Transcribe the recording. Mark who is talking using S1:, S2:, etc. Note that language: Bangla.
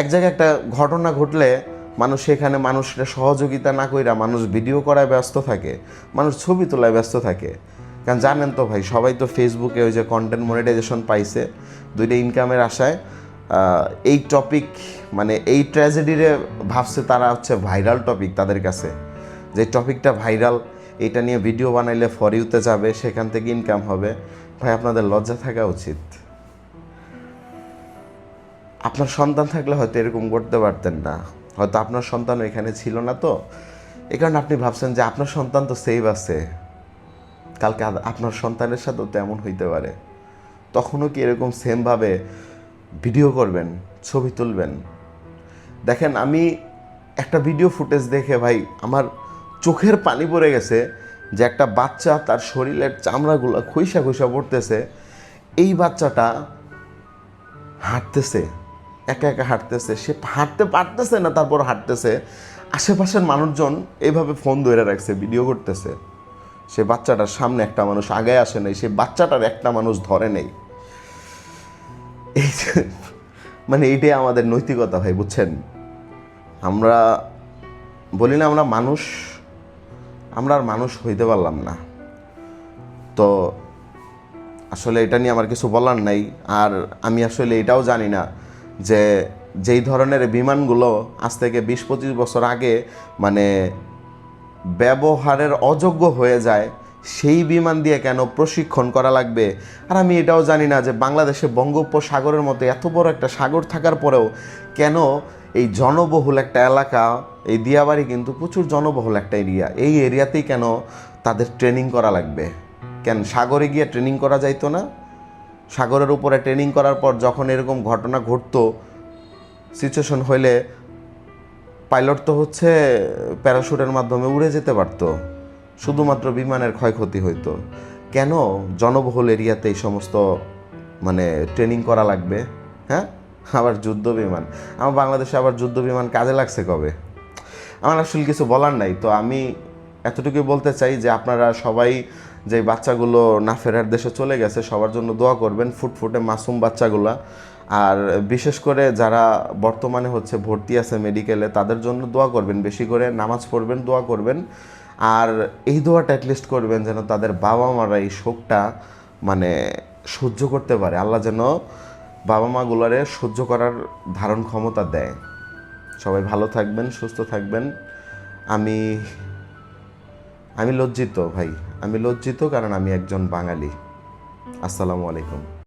S1: এক জায়গায় একটা ঘটনা ঘটলে মানুষ সেখানে মানুষের সহযোগিতা না কইরা মানুষ ভিডিও করায় ব্যস্ত থাকে, মানুষ ছবি তোলায় ব্যস্ত থাকে। কারণ জানেন তো ভাই, সবাই তো ফেসবুকে ওই যে কন্টেন্ট মনিটাইজেশন পাইছে, দুইটা ইনকামের আশায় এই টপিক মানে এই ট্র্যাজেডিরে ভাবছে তারা হচ্ছে ভাইরাল টপিক তাদের কাছে, যে টপিকটা ভাইরাল, এটা নিয়ে ভিডিও বানাইলে ফর ইউতে যাবে, সেখান থেকে ইনকাম হবে। ভাই আপনাদের লজ্জা থাকা উচিত। আপনার সন্তান থাকলে হয়তো এরকম করতে পারতেন না, হয়তো আপনার সন্তান এখানে ছিল না, তো এই কারণে আপনি ভাবছেন যে আপনার সন্তান তো সেভ আছে, কালকে আপনার সন্তানের সাথেও তেমন হইতে পারে, তখনও কি এরকম সেমভাবে ভিডিও করবেন, ছবি তুলবেন? দেখেন, আমি একটা ভিডিও ফুটেজ দেখে ভাই আমার চোখের পানি পড়ে গেছে, যে একটা বাচ্চা তার শরীরের চামড়াগুলো খুইসা খুইসা পড়তেছে, এই বাচ্চাটা হাঁটতেছে, একা একা হাঁটতেছে, সে হাঁটতে পারতেছে না, তারপর হাঁটতেছে, আশেপাশের মানুষজন এইভাবে ফোন ধরে রাখছে, ভিডিও করতেছে, সে বাচ্চাটার সামনে একটা মানুষ আগে আসে নাই, সে বাচ্চাটার একটা মানুষ ধরে নেই। এই মানে এইটাই আমাদের নৈতিকতা ভাই, বুঝছেন? আমরা বলি না আমরা মানুষ, আমরা আর মানুষ হইতে পারলাম না। তো আসলে এটা নিয়ে আমার কিছু বলার নাই। আর আমি আসলে এটাও জানি না যে যেই ধরনের বিমানগুলো আজ থেকে 20-25 বছর আগে মানে ব্যবহারের অযোগ্য হয়ে যায়, সেই বিমান দিয়ে কেন প্রশিক্ষণ করা লাগবে। আর আমি এটাও জানি না যে বাংলাদেশে বঙ্গোপসাগরের মতো এত বড় একটা সাগর থাকার পরেও কেন এই জনবহুল একটা এলাকা, এই দিয়াবাড়ি কিন্তু প্রচুর জনবহুল একটা এরিয়া, এই এরিয়াতেই কেন তাদের ট্রেনিং করা লাগবে? কেন সাগরে গিয়ে ট্রেনিং করা যাইতো না? সাগরের উপরে ট্রেনিং করার পর যখন এরকম ঘটনা ঘটতো, সিচুয়েশন হইলে পাইলট তো হচ্ছে প্যারাশুটের মাধ্যমে উড়ে যেতে পারতো, শুধুমাত্র বিমানের ক্ষয়ক্ষতি হইতো। কেন জনবহুল এরিয়াতে এই সমস্ত মানে ট্রেনিং করা লাগবে? হ্যাঁ, আবার যুদ্ধ বিমান, আমার বাংলাদেশে আবার যুদ্ধ বিমান কাজে লাগছে কবে? আমার আসলে কিছু বলার নাই। তো আমি এতটুকুই বলতে চাই যে আপনারা সবাই যে বাচ্চাগুলো না ফেরার দেশে চলে গেছে, সবার জন্য দোয়া করবেন, ফুটফুটে মাসুম বাচ্চাগুলা। আর বিশেষ করে যারা বর্তমানে হচ্ছে ভর্তি আছে মেডিকেলে, তাদের জন্য দোয়া করবেন, বেশি করে নামাজ পড়বেন, দোয়া করবেন। আর এই দোয়াটা অ্যাটলিস্ট করবেন যেন তাদের বাবা মারা এই শোকটা মানে সহ্য করতে পারে, আল্লাহ যেন বাবা মাগুলারে সহ্য করার ধারণ ক্ষমতা দেয়। সবাই ভালো থাকবেন, সুস্থ থাকবেন। আমি আমি লজ্জিত ভাই, আমি লজ্জিত, কারণ আমি একজন বাঙালি। আসসালামু আলাইকুম।